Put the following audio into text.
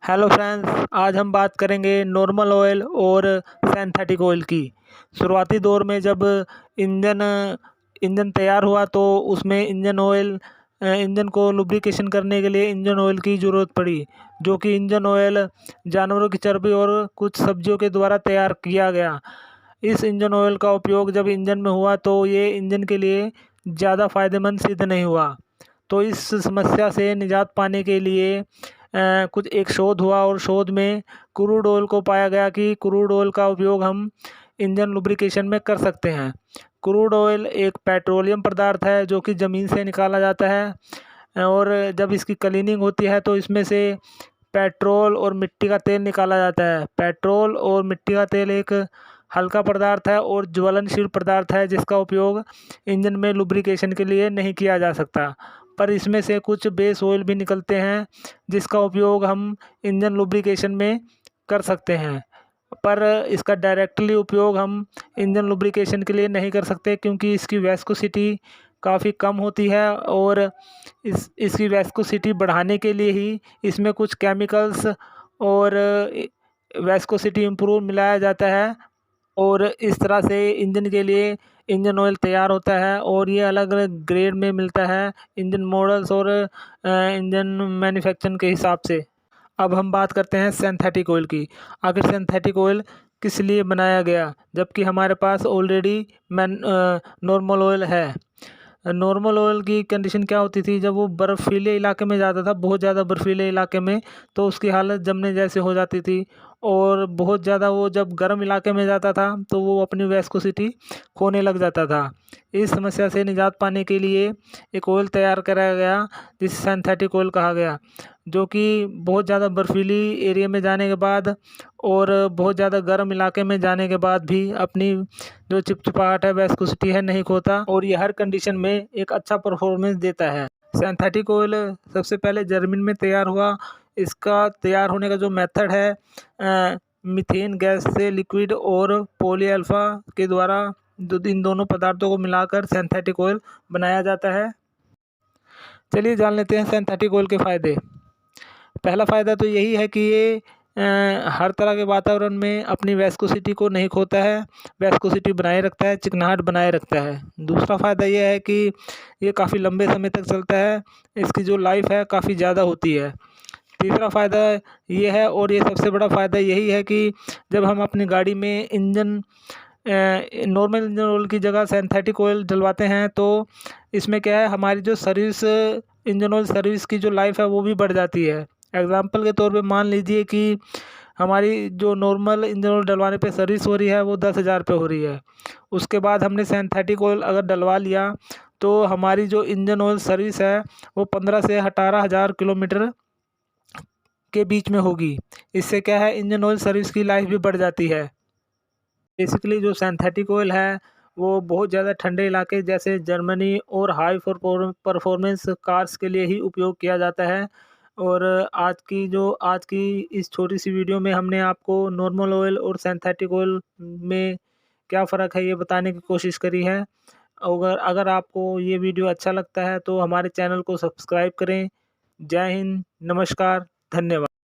Hello friends, आज हम बात करेंगे नॉर्मल ऑयल और सिंथेटिक ऑयल की। शुरुआती दौर में जब इंजन इंजन तैयार हुआ तो उसमें इंजन को लुब्रिकेशन करने के लिए इंजन ऑयल की ज़रूरत पड़ी, जो कि इंजन ऑयल जानवरों की चर्बी और कुछ सब्जियों के द्वारा तैयार किया गया। इस इंजन ऑयल का उपयोग जब इंजन में हुआ तो ये इंजन के लिए ज़्यादा फायदेमंद सिद्ध नहीं हुआ। तो इस समस्या से निजात पाने के लिए कुछ एक शोध हुआ और शोध में क्रूड ऑयल को पाया गया कि क्रूड ऑयल का उपयोग हम इंजन लुब्रिकेशन में कर सकते हैं। क्रूड ऑयल एक पेट्रोलियम पदार्थ है जो कि ज़मीन से निकाला जाता है और जब इसकी क्लीनिंग होती है तो इसमें से पेट्रोल और मिट्टी का तेल निकाला जाता है। पेट्रोल और मिट्टी का तेल एक हल्का पदार्थ है और ज्वलनशील पदार्थ है जिसका उपयोग इंजन में लुब्रिकेशन के लिए नहीं किया जा सकता। पर इसमें से कुछ बेस ऑयल भी निकलते हैं जिसका उपयोग हम इंजन लुब्रिकेशन में कर सकते हैं। पर इसका डायरेक्टली उपयोग हम इंजन लुब्रिकेशन के लिए नहीं कर सकते क्योंकि इसकी वेस्कोसिटी काफ़ी कम होती है और इसकी वेस्कोसिटी बढ़ाने के लिए ही इसमें कुछ केमिकल्स और वेस्कोसिटी इम्प्रूव मिलाया जाता है और इस तरह से इंजन के लिए इंजन ऑयल तैयार होता है और ये अलग अलग ग्रेड में मिलता है इंजन मॉडल्स और इंजन मैन्युफैक्चरिंग के हिसाब से। अब हम बात करते हैं सिंथेटिक ऑयल की। आखिर सिंथेटिक ऑयल किस लिए बनाया गया जबकि हमारे पास ऑलरेडी नॉर्मल ऑयल है। नॉर्मल ऑयल की कंडीशन क्या होती थी, जब वो बर्फ़ीले इलाके में जाता था, बहुत ज़्यादा बर्फ़ीले इलाके में, तो उसकी हालत जमने जैसे हो जाती थी। और बहुत ज़्यादा वो जब गर्म इलाके में जाता था तो वो अपनी वेस्कोसिटी खोने लग जाता था। इस समस्या से निजात पाने के लिए एक ऑयल तैयार कराया गया जिसे सिंथेटिक ऑयल कहा गया, जो कि बहुत ज़्यादा बर्फ़ीली एरिया में जाने के बाद और बहुत ज़्यादा गर्म इलाके में जाने के बाद भी अपनी जो चिपचिपाहट है, वेस्कोसिटी है, नहीं खोता और ये हर कंडीशन में एक अच्छा परफॉर्मेंस देता है। सिंथेटिक ऑयल सबसे पहले जर्मनी में तैयार हुआ। इसका तैयार होने का जो मेथड है मीथेन गैस से लिक्विड और पॉली अल्फा के द्वारा इन दोनों पदार्थों को मिलाकर सिंथेटिक ऑयल बनाया जाता है। चलिए जान लेते हैं सिंथेटिक ऑयल के फ़ायदे। पहला फ़ायदा तो यही है कि ये हर तरह के वातावरण में अपनी वेस्कोसिटी को नहीं खोता है, वेस्कोसिटी बनाए रखता है, चिकनाहट बनाए रखता है। दूसरा फ़ायदा ये है कि ये काफ़ी लंबे समय तक चलता है, इसकी जो लाइफ है काफ़ी ज़्यादा होती है। तीसरा फ़ायदा ये है और ये सबसे बड़ा फ़ायदा यही है कि जब हम अपनी गाड़ी में नॉर्मल इंजन ऑयल की जगह सिंथेटिक ऑयल डलवाते हैं तो इसमें क्या है, हमारी जो सर्विस इंजन ऑयल सर्विस की जो लाइफ है वो भी बढ़ जाती है। एग्ज़ाम्पल के तौर पे मान लीजिए कि हमारी जो नॉर्मल इंजन ऑयल डलवाने पे सर्विस हो रही है वो 10,000 पे हो रही है। उसके बाद हमने सिंथेटिक ऑयल अगर डलवा लिया तो हमारी जो इंजन ऑयल सर्विस है वो 15 से 18,000 किलोमीटर के बीच में होगी। इससे क्या है, इंजन ऑयल सर्विस की लाइफ भी बढ़ जाती है। बेसिकली जो सिंथेटिक ऑयल है वो बहुत ज़्यादा ठंडे इलाके जैसे जर्मनी और हाई परफॉर्मेंस कार्स के लिए ही उपयोग किया जाता है। और आज की इस छोटी सी वीडियो में हमने आपको नॉर्मल ऑयल और सिंथेटिक ऑयल में क्या फ़र्क है ये बताने की कोशिश करी है। अगर अगर आपको ये वीडियो अच्छा लगता है तो हमारे चैनल को सब्सक्राइब करें। जय हिंद, नमस्कार, धन्यवाद।